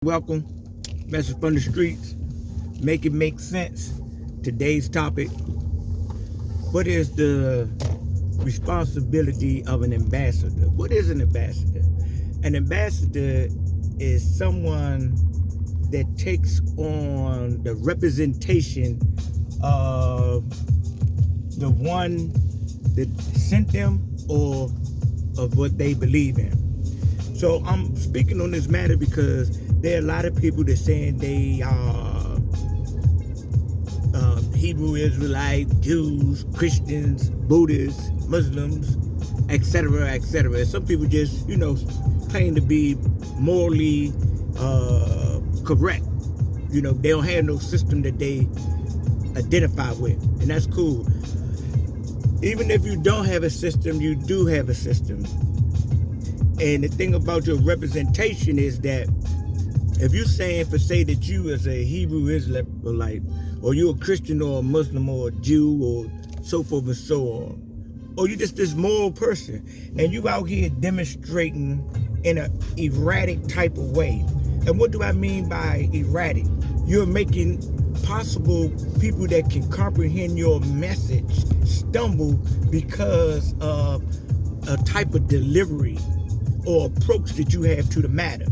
Welcome. Message from the streets. Make it make sense. Today's topic: what is the responsibility of an ambassador? What is an ambassador? An ambassador is someone that takes on the representation of the one that sent them or of what they believe in. So I'm speaking on this matter because there are a lot of people that saying they are Hebrew Israelite, Jews, Christians, Buddhists, Muslims, etc., etc. Some people just, claim to be morally correct. They don't have no system that they identify with, and that's cool. Even if you don't have a system, you do have a system. And the thing about your representation is that if you're saying say that you as a Hebrew Israelite, or you're a Christian or a Muslim or a Jew or so forth and so on, or you're just this moral person and you out here demonstrating in an erratic type of way. And what do I mean by erratic? You're making possible people that can comprehend your message stumble because of a type of delivery or approach that you have to the matter.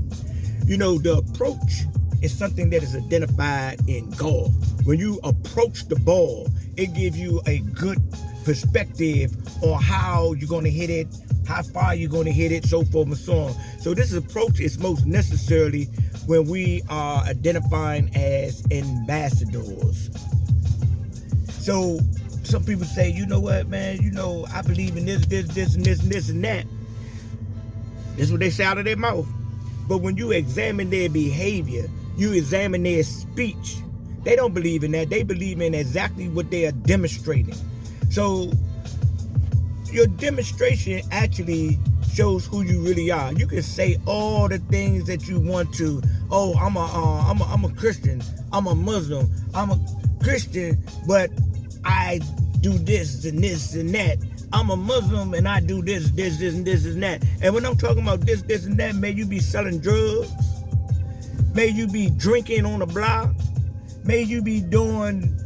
The approach is something that is identified in golf. When you approach the ball, it gives you a good perspective on how you're going to hit it, how far you're going to hit it, so forth and so on. So this approach is most necessarily when we are identifying as ambassadors. So some people say, you know what, man, I believe in this, and this, and that. This is what they say out of their mouth. But when you examine their behavior, you examine their speech, they don't believe in that. They believe in exactly what they are demonstrating. So your demonstration actually shows who you really are. You can say all the things that you want to. Oh, I'm a Christian. I'm a Muslim. I'm a Christian, but I do this and this and that. I'm a Muslim and I do this, and this, and that. And when I'm talking about this, and that, may you be selling drugs. May you be drinking on the block. May you be doing,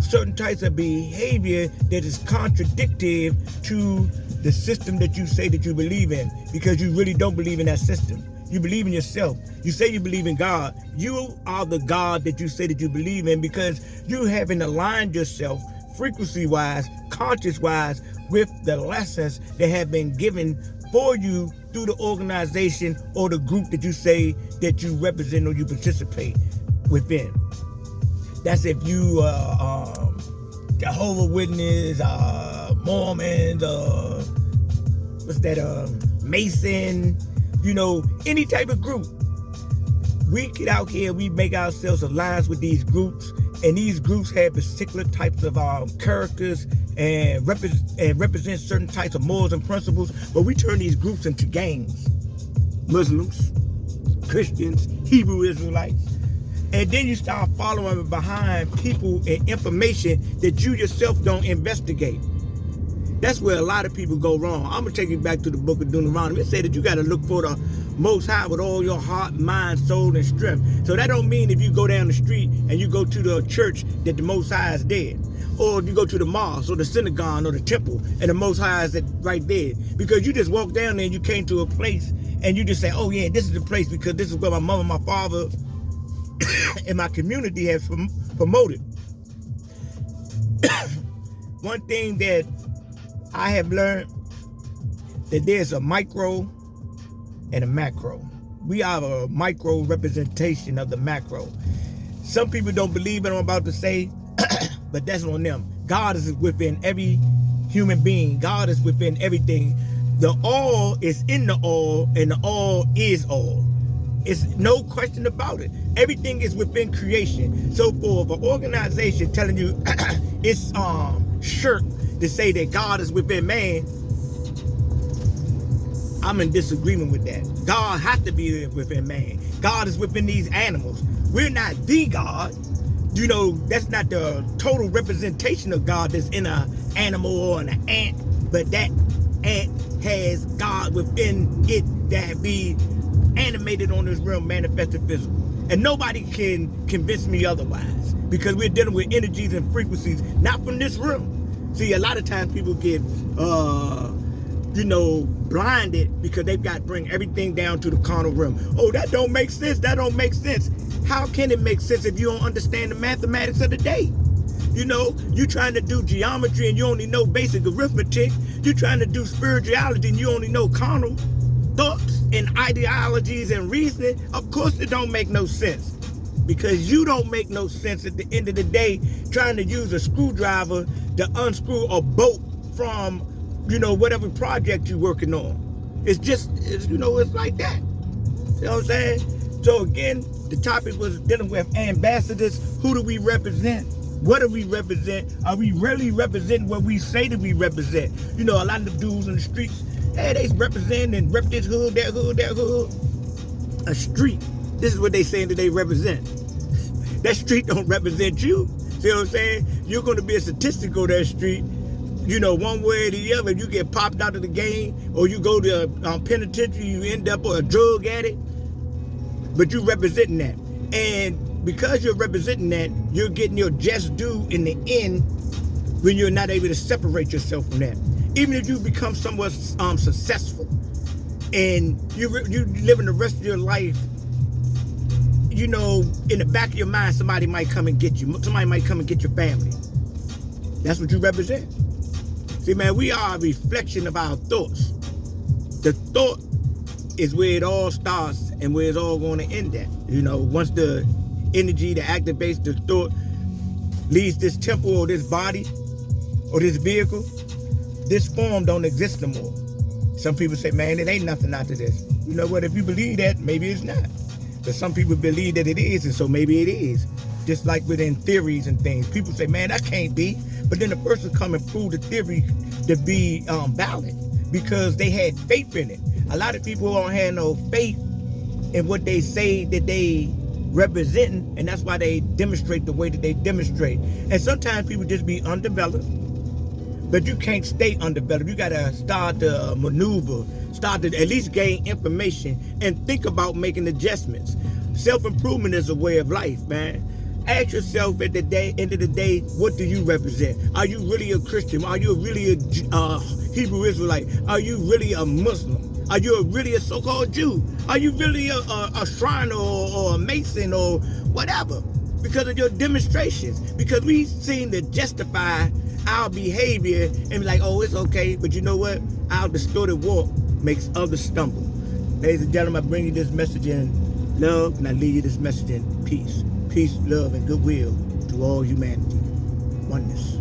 certain types of behavior that is contradictory to the system that you say that you believe in, because you really don't believe in that system. You believe in yourself. You say you believe in God. You are the God that you say that you believe in, because you haven't aligned yourself frequency-wise, conscious-wise, with the lessons that have been given for you through the organization or the group that you say that you represent or you participate within. That's if you Jehovah's Witness, Mormons, Mason, any type of group. We get out here, we make ourselves alliance with these groups, and these groups have particular types of characters and represent certain types of morals and principles, but we turn these groups into gangs. Muslims, Christians, Hebrew Israelites. And then you start following behind people and information that you yourself don't investigate. That's where a lot of people go wrong. I'm going to take you back to the book of Deuteronomy. It said that you got to look for the Most High with all your heart, mind, soul, and strength. So that don't mean if you go down the street and you go to the church that the Most High is there. Or if you go to the mosque or the synagogue or the temple and the Most High is right there. Because you just walk down there and you came to a place and you just say, oh yeah, this is the place because this is where my mother, my father, and my community has promoted. One thing that I have learned, that there's a micro and a macro. We are a micro representation of the macro. Some people don't believe in what I'm about to say, but that's on them. God is within every human being. God is within everything. The all is in the all, and the all is all. It's no question about it. Everything is within creation. So for an organization telling you it's shirk to say that God is within man, I'm in disagreement with that. God has to be within man. God is within these animals. We're not the God. That's not the total representation of God that's in an animal or an ant, but that ant has God within it that be animated on this realm, manifested physical. And nobody can convince me otherwise, because we're dealing with energies and frequencies, not from this realm. See, a lot of times people get, blinded because they've got to bring everything down to the carnal realm. Oh, that don't make sense. That don't make sense. How can it make sense if you don't understand the mathematics of the day? You trying to do geometry and you only know basic arithmetic. You trying to do spirituality and you only know carnal thoughts and ideologies and reasoning. Of course it don't make no sense, because you don't make no sense at the end of the day trying to use a screwdriver to unscrew a bolt from, whatever project you're working on. It's like that. You know what I'm saying? So again, the topic was dealing with ambassadors. Who do we represent? What do we represent? Are we really representing what we say that we represent? A lot of the dudes in the streets, hey, they represent and rep this hood, that hood, that hood. A street, this is what they saying that they represent. That street don't represent you. See what I'm saying? You're going to be a statistic on that street, one way or the other. You get popped out of the game, or you go to penitentiary, you end up a drug addict, but you representing that. And because you're representing that, you're getting your just due in the end when you're not able to separate yourself from that. Even if you become somewhat successful and you living the rest of your life, in the back of your mind, somebody might come and get you. Somebody might come and get your family. That's what you represent. See, man, we are a reflection of our thoughts. The thought is where it all starts and where it's all going to end at. Once the energy that activates the thought leaves this temple or this body or this vehicle, this form don't exist no more. Some people say, man, it ain't nothing after this. You know what? If you believe that, maybe it's not. But some people believe that it is, and so maybe it is. Just like within theories and things. People say, man, that can't be. But then the person come and prove the theory to be valid because they had faith in it. A lot of people don't have no faith in what they say that they representing, and that's why they demonstrate the way that they demonstrate. And sometimes people just be undeveloped. But you can't stay undeveloped. You got to start to maneuver, start to at least gain information and think about making adjustments. Self-improvement is a way of life, man. Ask yourself at the end of the day, what do you represent? Are you really a Christian? Are you really a Hebrew Israelite? Are you really a Muslim? Are you really a so-called Jew? Are you really a Shriner or a Mason or whatever? Because of your demonstrations. Because we seem to justify our behavior and be like, oh, it's okay. But you know what? Our distorted walk makes others stumble. Ladies and gentlemen, I bring you this message in love, and I leave you this message in peace. Peace, love, and goodwill to all humanity. Oneness.